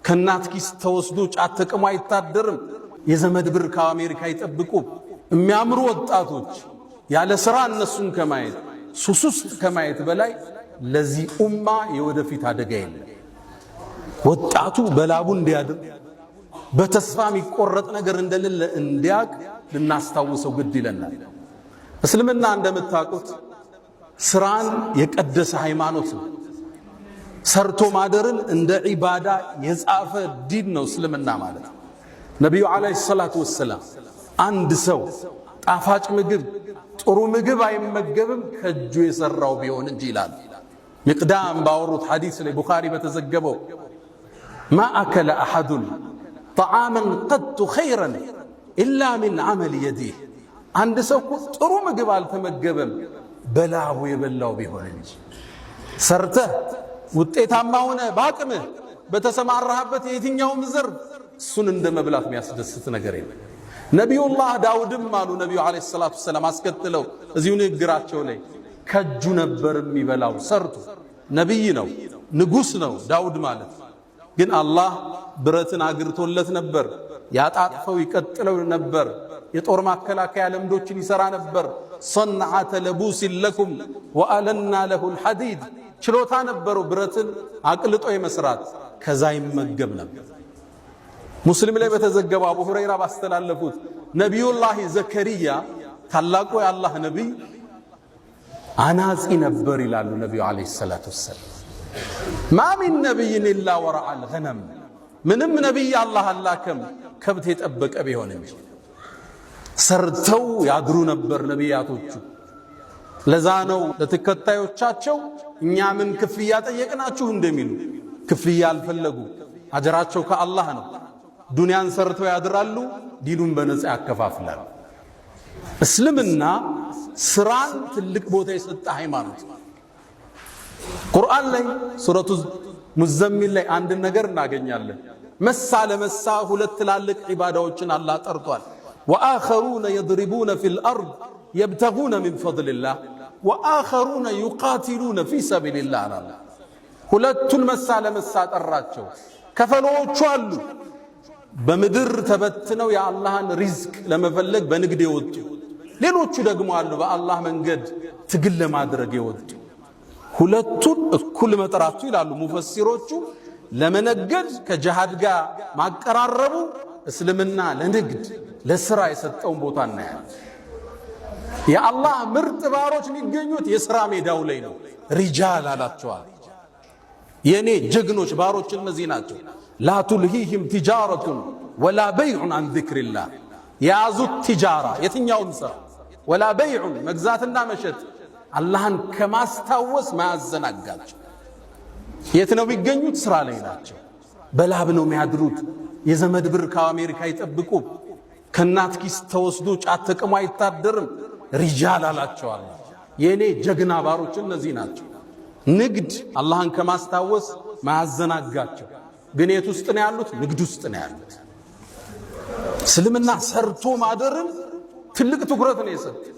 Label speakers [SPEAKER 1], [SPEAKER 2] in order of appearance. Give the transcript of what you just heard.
[SPEAKER 1] ከናት ኪስ ተወስዶ ጫት ተቅሞ አይታደርም። የዘመድ ብር ከአሜሪካ ይጠብቁ። የሚያምሩ ወጣቶች ያለ ስራ እነሱን ከማየት ሱስ ውስጥ ከማየት በላይ ለዚህ ኡማ የወደፊት አደጋ የለም። ወጣቱ በላቡ እንዲያድር በተስፋ የሚቆረጥ ነገር እንደሌለ እንዲያቅ ልናስታውሰው ግድ ይለናል። እስልምና እንደምታውቁት ስራን የቀደሰ ሃይማኖት ነው። ሰርቶ ማደርን እንደ ዒባዳ የጻፈ ዲን ነው እስልምና ማለት። ነቢዩ ዓለይሂ ሰላቱ ወሰላም አንድ ሰው ጣፋጭ ምግብ ጥሩ ምግብ አይመገብም ከእጁ የሰራው ቢሆን እንጂ ይላል። ሚቅዳም ባወሩት ሐዲስ ላይ ቡኻሪ በተዘገበው ማ አከለ አሐዱን ጠዓመን ቀጡ ኸይረን ኢላ ሚን ዐመል የዲህ፣ አንድ ሰው ጥሩ ምግብ አልተመገበም በላቡ የበላው ቢሆን እንጂ። ሰርተህ ውጤታማ ሆነ በአቅምህ በተሰማራህበት የትኛውም ዘርፍ እሱን እንደ መብላት የሚያስደስት ነገር የለም። ነቢዩላህ ዳውድም አሉ ነቢዩ ዓለይሂ ሰላቱ ወሰላም አስከትለው እዚሁ ንግግራቸው ላይ ከእጁ ነበር የሚበላው ሰርቶ። ነቢይ ነው፣ ንጉሥ ነው ዳውድ ማለት። ግን አላህ ብረትን አግርቶለት ነበር። ያጣጥፈው ይቀጥለው ነበር። የጦር ማከላከያ ለምዶችን ይሰራ ነበር። ሰንዓተ ለቡሲን ለኩም ወአለና ለሁል ሐዲድ፣ ችሎታ ነበረው ብረትን አቅልጦ የመስራት። ከዛ ይመገብ ነበር። ሙስሊም ላይ በተዘገበው አቡ ሁረይራ ባስተላለፉት ነቢዩላህ ዘከሪያ ታላቁ የአላህ ነቢይ አናጺ ነበር ይላሉ ነቢዩ ዓለይሂ ሰላቱ ወሰላም። ማ ሚን ነቢይን ኢላ ወረዐል ገነም፣ ምንም ነቢይ አላህ አላከም ከብት የጠበቀ ቢሆን እንጂ። ሰርተው ያድሩ ነበር ነቢያቶቹ። ለዛ ነው ለተከታዮቻቸው እኛ ምን ክፍያ ጠየቅናችሁ እንደሚሉ። ክፍያ አልፈለጉ፣ አጀራቸው ከአላህ ነው። ዱንያን ሰርተው ያድራሉ፣ ዲኑን በነፃ ያከፋፍላሉ። እስልምና ስራን ትልቅ ቦታ የሰጠ ሃይማኖት። ቁርአን ላይ ሱረቱ ሙዘሚል ላይ አንድ ነገር እናገኛለን። መሳ ለመሳ ሁለት ትላልቅ ዒባዳዎችን አላህ ጠርቷል። ወአኸሩነ የድሪቡነ ፊል አርድ የብተጉነ ሚን ፈድሊላህ ወአኸሩነ ዩቃቲሉነ ፊ ሰቢልላህ አላህ። ሁለቱን መሳ ለመሳ ጠራቸው። ከፈሎቹ አሉ በምድር ተበትነው የአላህን ሪዝቅ ለመፈለግ በንግድ የወጡ፣ ሌሎቹ ደግሞ አሉ በአላህ መንገድ ትግል ለማድረግ የወጡ። ሁለቱን እኩል መጥራቱ ይላሉ ሙፈሲሮቹ ለመነገድ ከጅሃድ ጋር ማቀራረቡ እስልምና ለንግድ ለስራ የሰጠውን ቦታ እናያለን። የአላህ ምርጥ ባሮች የሚገኙት የሥራ ሜዳው ላይ ነው። ሪጃል አላቸዋል። የኔ ጀግኖች ባሮች እነዚህ ናቸው። ላ ቱልሂህም ቲጃረቱን ወላ በይዑን አን ዚክሪላህ፣ የያዙት ቲጃራ የትኛውም ሥራ ወላ በይዑን መግዛትና መሸጥ አላህን ከማስታወስ ማያዘናጋቸው። የት ነው የሚገኙት? ሥራ ላይ ናቸው። በላብ ነው የሚያድሩት። የዘመድ ብር ከአሜሪካ ይጠብቁ። ከናት ኪስ ተወስዶ ጫት ተቅሞ አይታደርም። ሪጃል አላቸዋል። የኔ ጀግና ባሮች እነዚህ ናቸው። ንግድ አላህን ከማስታወስ ማያዘናጋቸው። ግን የት ውስጥ ነው ያሉት? ንግድ ውስጥ ነው ያሉት። እስልምና ሰርቶ ማደርን ትልቅ ትኩረት ነው የሰጠው።